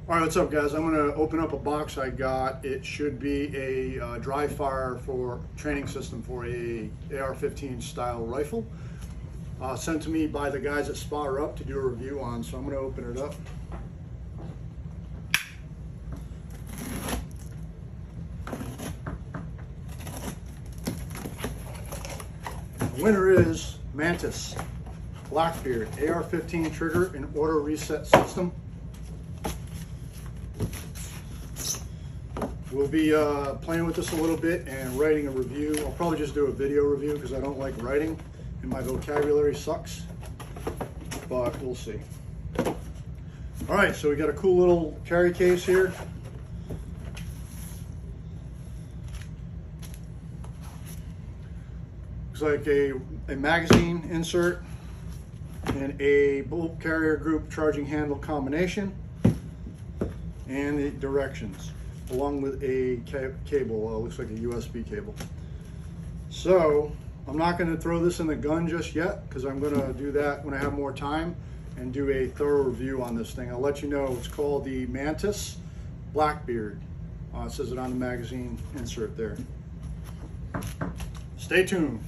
All right, what's up, guys? I'm going to open up a box I got. It should be a dry fire for training system for a AR-15 style rifle, sent to me by the guys at Spar Up to do a review on. So I'm going to open it up. The winner is Mantis Blackbeard AR-15 trigger and auto reset system. We'll be playing with this a little bit and writing a review. I'll probably just do a video review because I don't like writing and my vocabulary sucks, but we'll see. All right, so we got a cool little carry case here. Looks like a magazine insert and a bolt carrier group charging handle combination and the directions, along with a cable, looks like a USB cable. So I'm not going to throw this in the gun just yet because I'm going to do that when I have more time and do a thorough review on this thing. I'll let you know. It's called the Mantis Blackbeard. It says it on the magazine insert there. Stay tuned.